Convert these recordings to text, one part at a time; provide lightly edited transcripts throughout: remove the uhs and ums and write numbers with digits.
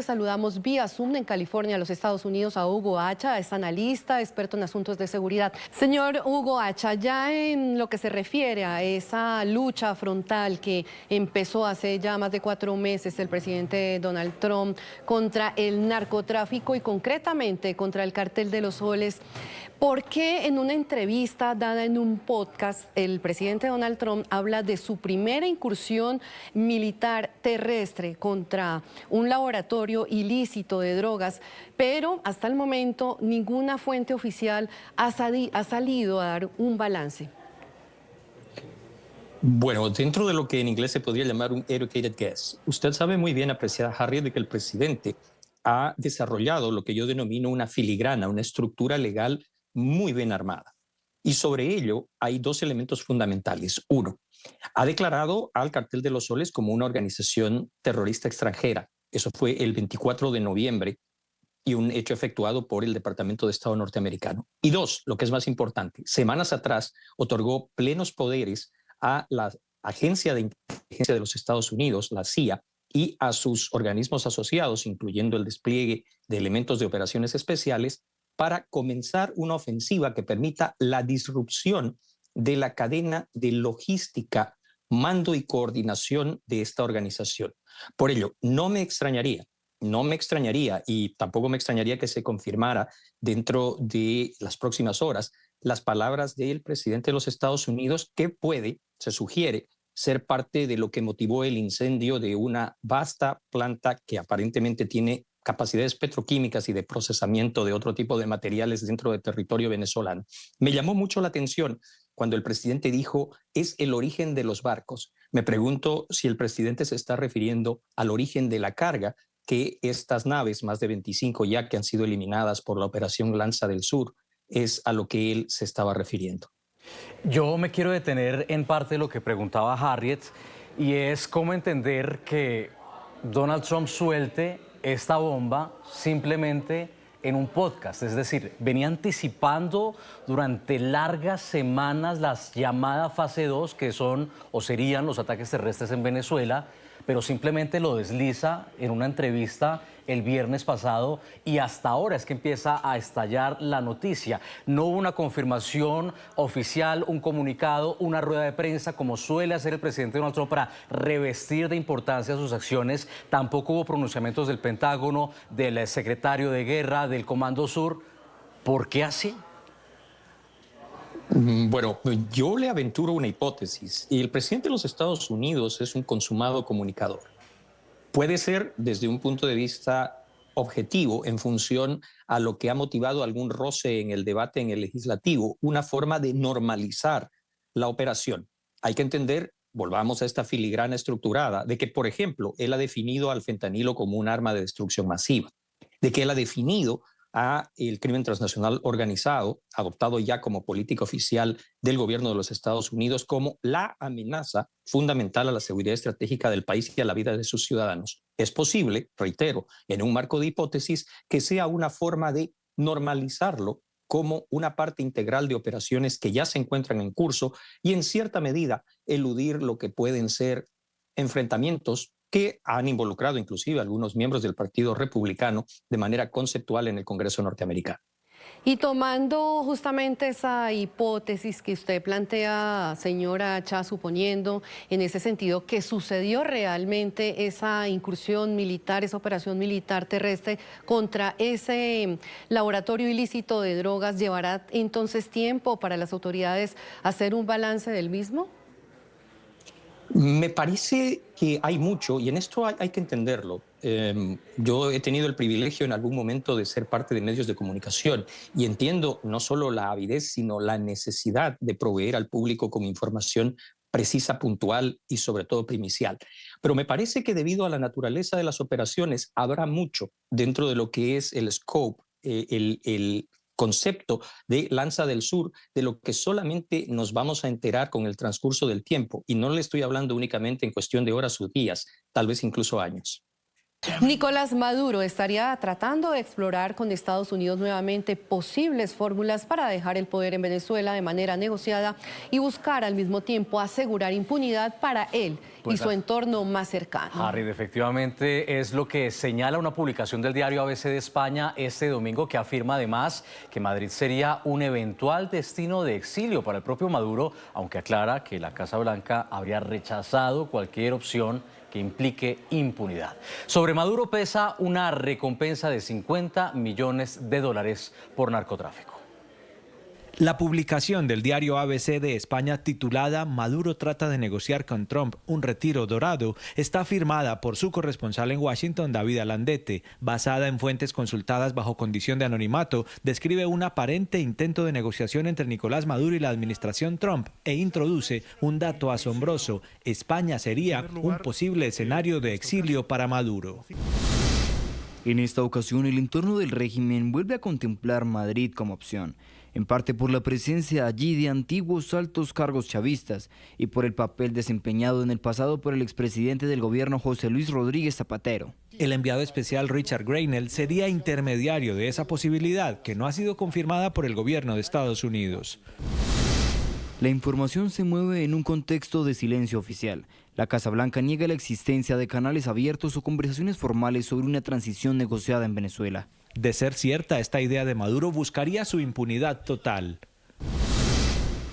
Saludamos vía Zoom en California, los Estados Unidos, a Hugo Hacha, es analista, experto en asuntos de seguridad. Señor Hugo Hacha, ya en lo que se refiere a esa lucha frontal que empezó hace ya más de 4 meses el presidente Donald Trump contra el narcotráfico y concretamente contra el Cartel de los Soles, ¿por qué en una entrevista dada en un podcast el presidente Donald Trump habla de su primera incursión militar terrestre contra un laboratorio ilícito de drogas, pero hasta el momento ninguna fuente oficial ha salido a dar un balance? Bueno, dentro de lo que en inglés se podría llamar un educated guess, usted sabe muy bien, apreciada Harriet, de que el presidente ha desarrollado lo que yo denomino una filigrana, una estructura legal muy bien armada. Y sobre ello hay 2 elementos fundamentales. Uno, ha declarado al Cartel de los Soles como una organización terrorista extranjera. Eso fue el 24 de noviembre y un hecho efectuado por el Departamento de Estado norteamericano. Y dos, lo que es más importante, semanas atrás otorgó plenos poderes a la Agencia de Inteligencia de los Estados Unidos, la CIA, y a sus organismos asociados, incluyendo el despliegue de elementos de operaciones especiales, para comenzar una ofensiva que permita la disrupción de la cadena de logística, mando y coordinación de esta organización. Por ello, no me extrañaría y tampoco me extrañaría que se confirmara dentro de las próximas horas las palabras del presidente de los Estados Unidos, que puede, se sugiere, ser parte de lo que motivó el incendio de una vasta planta que aparentemente tiene capacidades petroquímicas y de procesamiento de otro tipo de materiales dentro del territorio venezolano. Me llamó mucho la atención cuando el presidente dijo, es el origen de los barcos. Me pregunto si el presidente se está refiriendo al origen de la carga que estas naves, más de 25 ya que han sido eliminadas por la Operación Lanza del Sur, es a lo que él se estaba refiriendo. Yo me quiero detener en parte de lo que preguntaba Harriet, y es cómo entender que Donald Trump suelte esta bomba simplemente en un podcast. Es decir, venía anticipando durante largas semanas las llamadas fase 2, que son o serían los ataques terrestres en Venezuela, pero simplemente lo desliza en una entrevista el viernes pasado y hasta ahora es que empieza a estallar la noticia. No hubo una confirmación oficial, un comunicado, una rueda de prensa como suele hacer el presidente Donald Trump para revestir de importancia sus acciones. Tampoco hubo pronunciamientos del Pentágono, del secretario de Guerra, del Comando Sur. ¿Por qué así? Bueno, yo le aventuro una hipótesis. El presidente de los Estados Unidos es un consumado comunicador. Puede ser desde un punto de vista objetivo en función a lo que ha motivado algún roce en el debate en el legislativo, una forma de normalizar la operación. Hay que entender, volvamos a esta filigrana estructurada, de que, por ejemplo, él ha definido al fentanilo como un arma de destrucción masiva, de que él ha definido a el crimen transnacional organizado, adoptado ya como política oficial del gobierno de los Estados Unidos, como la amenaza fundamental a la seguridad estratégica del país y a la vida de sus ciudadanos. Es posible, reitero, en un marco de hipótesis, que sea una forma de normalizarlo como una parte integral de operaciones que ya se encuentran en curso y en cierta medida eludir lo que pueden ser enfrentamientos que han involucrado inclusive a algunos miembros del Partido Republicano de manera conceptual en el Congreso norteamericano. Y tomando justamente esa hipótesis que usted plantea, señora Hacha, suponiendo en ese sentido que sucedió realmente esa incursión militar, esa operación militar terrestre contra ese laboratorio ilícito de drogas, ¿llevará entonces tiempo para las autoridades hacer un balance del mismo? Me parece que hay mucho, y en esto hay que entenderlo. Yo he tenido el privilegio en algún momento de ser parte de medios de comunicación y entiendo no solo la avidez, sino la necesidad de proveer al público con información precisa, puntual y sobre todo primicial. Pero me parece que debido a la naturaleza de las operaciones habrá mucho dentro de lo que es el scope, el concepto de Lanza del Sur, de lo que solamente nos vamos a enterar con el transcurso del tiempo. Y no le estoy hablando únicamente en cuestión de horas o días, tal vez incluso años. Nicolás Maduro estaría tratando de explorar con Estados Unidos nuevamente posibles fórmulas para dejar el poder en Venezuela de manera negociada y buscar al mismo tiempo asegurar impunidad para él y su entorno más cercano. Harry, efectivamente es lo que señala una publicación del diario ABC de España este domingo, que afirma además que Madrid sería un eventual destino de exilio para el propio Maduro, aunque aclara que la Casa Blanca habría rechazado cualquier opción que implique impunidad. Sobre Maduro pesa una recompensa de $50 millones por narcotráfico. La publicación del diario ABC de España titulada Maduro trata de negociar con Trump un retiro dorado está firmada por su corresponsal en Washington, David Alandete. Basada en fuentes consultadas bajo condición de anonimato, describe un aparente intento de negociación entre Nicolás Maduro y la administración Trump e introduce un dato asombroso: España sería un posible escenario de exilio para Maduro. En esta ocasión, el entorno del régimen vuelve a contemplar Madrid como opción, en parte por la presencia allí de antiguos altos cargos chavistas y por el papel desempeñado en el pasado por el expresidente del gobierno José Luis Rodríguez Zapatero. El enviado especial Richard Grenell sería intermediario de esa posibilidad, que no ha sido confirmada por el gobierno de Estados Unidos. La información se mueve en un contexto de silencio oficial. La Casa Blanca niega la existencia de canales abiertos o conversaciones formales sobre una transición negociada en Venezuela. De ser cierta, esta idea de Maduro buscaría su impunidad total.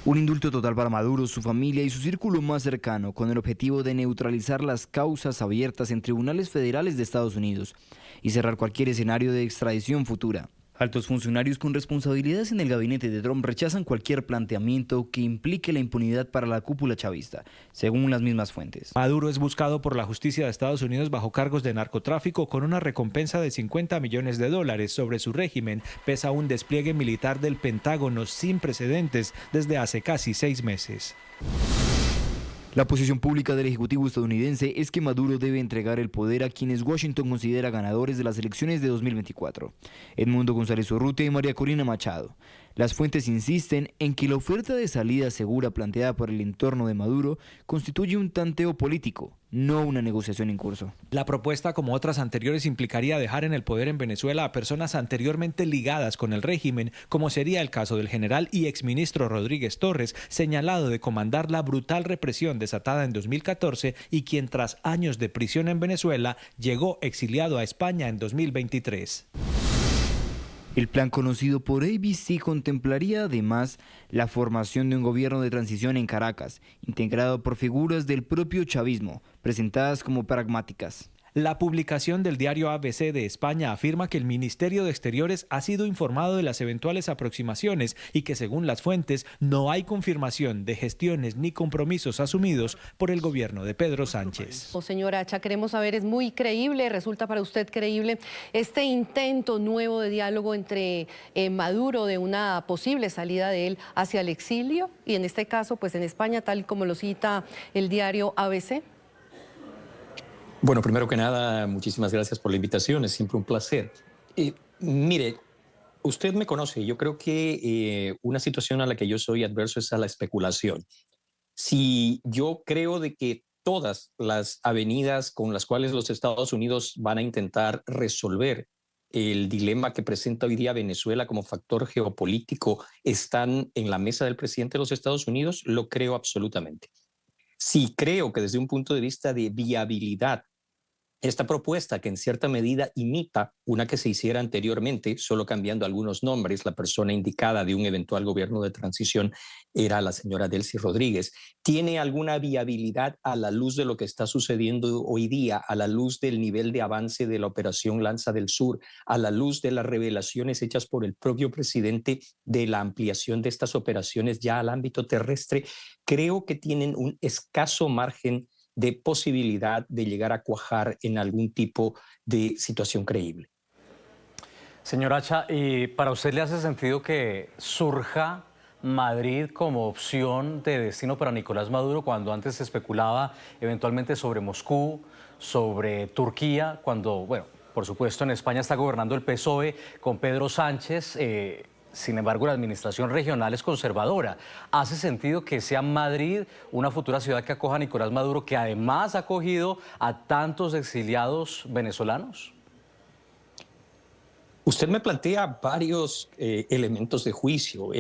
Un indulto total para Maduro, su familia y su círculo más cercano, con el objetivo de neutralizar las causas abiertas en tribunales federales de Estados Unidos y cerrar cualquier escenario de extradición futura. Altos funcionarios con responsabilidades en el gabinete de Trump rechazan cualquier planteamiento que implique la impunidad para la cúpula chavista, según las mismas fuentes. Maduro es buscado por la justicia de Estados Unidos bajo cargos de narcotráfico con una recompensa de $50 millones. Sobre su régimen pesa un despliegue militar del Pentágono sin precedentes desde hace casi 6 meses. La posición pública del Ejecutivo estadounidense es que Maduro debe entregar el poder a quienes Washington considera ganadores de las elecciones de 2024, Edmundo González Urrutia y María Corina Machado. Las fuentes insisten en que la oferta de salida segura planteada por el entorno de Maduro constituye un tanteo político, no una negociación en curso. La propuesta, como otras anteriores, implicaría dejar en el poder en Venezuela a personas anteriormente ligadas con el régimen, como sería el caso del general y exministro Rodríguez Torres, señalado de comandar la brutal represión desatada en 2014 y quien tras años de prisión en Venezuela llegó exiliado a España en 2023. El plan conocido por ABC contemplaría además la formación de un gobierno de transición en Caracas, integrado por figuras del propio chavismo, presentadas como pragmáticas. La publicación del diario ABC de España afirma que el Ministerio de Exteriores ha sido informado de las eventuales aproximaciones y que, según las fuentes, no hay confirmación de gestiones ni compromisos asumidos por el gobierno de Pedro Sánchez. Señora Acha, queremos saber, ¿es muy creíble, resulta para usted creíble este intento nuevo de diálogo entre Maduro, de una posible salida de él hacia el exilio? Y en este caso, pues en España, tal como lo cita el diario ABC. Bueno, primero que nada, muchísimas gracias por la invitación, es siempre un placer. Mire, usted me conoce, yo creo que una situación a la que yo soy adverso es a la especulación. Si yo creo de que todas las avenidas con las cuales los Estados Unidos van a intentar resolver el dilema que presenta hoy día Venezuela como factor geopolítico están en la mesa del presidente de los Estados Unidos, lo creo absolutamente. Sí creo que desde un punto de vista de viabilidad, esta propuesta, que en cierta medida imita una que se hiciera anteriormente, solo cambiando algunos nombres, la persona indicada de un eventual gobierno de transición era la señora Delcy Rodríguez, tiene alguna viabilidad a la luz de lo que está sucediendo hoy día, a la luz del nivel de avance de la operación Lanza del Sur, a la luz de las revelaciones hechas por el propio presidente de la ampliación de estas operaciones ya al ámbito terrestre. Creo que tienen un escaso margen de posibilidad de llegar a cuajar en algún tipo de situación creíble. Señor Acha, ¿y para usted le hace sentido que surja Madrid como opción de destino para Nicolás Maduro cuando antes se especulaba eventualmente sobre Moscú, sobre Turquía, cuando, bueno, por supuesto en España está gobernando el PSOE con Pedro Sánchez? Sin embargo, la administración regional es conservadora. ¿Hace sentido que sea Madrid una futura ciudad que acoja a Nicolás Maduro, que además ha acogido a tantos exiliados venezolanos? Usted me plantea varios elementos de juicio.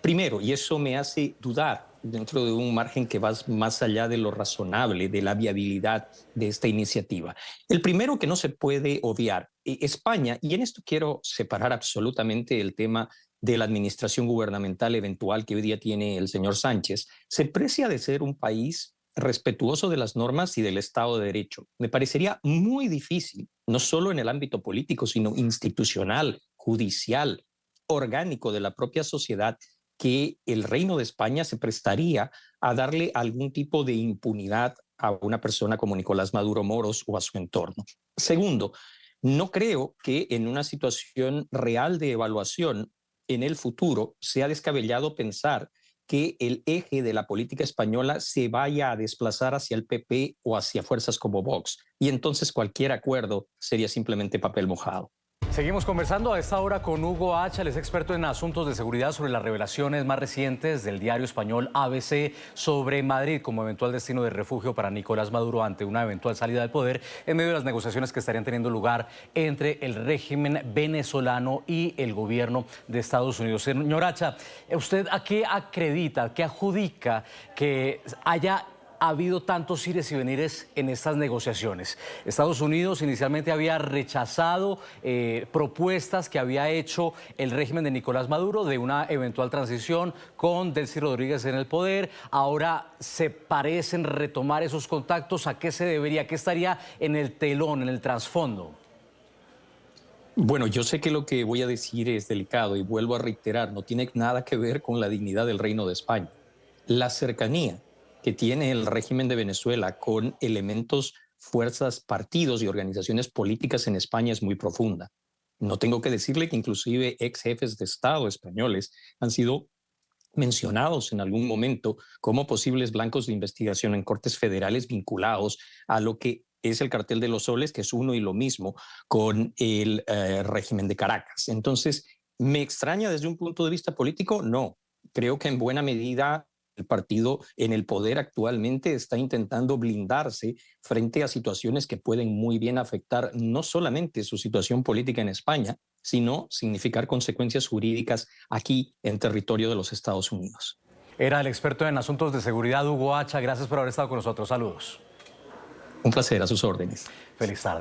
Primero, y eso me hace dudar dentro de un margen que va más allá de lo razonable, de la viabilidad de esta iniciativa. El primero que no se puede obviar, España, y en esto quiero separar absolutamente el tema de la administración gubernamental eventual que hoy día tiene el señor Sánchez, se precia de ser un país respetuoso de las normas y del Estado de Derecho. Me parecería muy difícil, no solo en el ámbito político, sino institucional, judicial, orgánico de la propia sociedad, que el Reino de España se prestaría a darle algún tipo de impunidad a una persona como Nicolás Maduro Moros o a su entorno. Segundo, no creo que en una situación real de evaluación en el futuro sea descabellado pensar que el eje de la política española se vaya a desplazar hacia el PP o hacia fuerzas como Vox, y entonces cualquier acuerdo sería simplemente papel mojado. Seguimos conversando a esta hora con Hugo Hacha, él es experto en asuntos de seguridad, sobre las revelaciones más recientes del diario español ABC sobre Madrid como eventual destino de refugio para Nicolás Maduro ante una eventual salida del poder en medio de las negociaciones que estarían teniendo lugar entre el régimen venezolano y el gobierno de Estados Unidos. Señor Hacha, ¿usted a qué acredita, a qué adjudica que haya habido tantos ires y venires en estas negociaciones? Estados Unidos inicialmente había rechazado propuestas que había hecho el régimen de Nicolás Maduro de una eventual transición con Delcy Rodríguez en el poder. Ahora se parecen retomar esos contactos. ¿A qué se debería? ¿Qué estaría en el telón, en el trasfondo? Bueno, yo sé que lo que voy a decir es delicado y vuelvo a reiterar, no tiene nada que ver con la dignidad del Reino de España. La cercanía que tiene el régimen de Venezuela con elementos, fuerzas, partidos y organizaciones políticas en España es muy profunda. No tengo que decirle que inclusive ex jefes de Estado españoles han sido mencionados en algún momento como posibles blancos de investigación en cortes federales vinculados a lo que es el cartel de los soles, que es uno y lo mismo con el régimen de Caracas. Entonces, ¿me extraña desde un punto de vista político? No. Creo que en buena medida el partido en el poder actualmente está intentando blindarse frente a situaciones que pueden muy bien afectar no solamente su situación política en España, sino significar consecuencias jurídicas aquí en territorio de los Estados Unidos. Era el experto en asuntos de seguridad, Hugo Hacha. Gracias por haber estado con nosotros. Saludos. Un placer, a sus órdenes. Feliz tarde.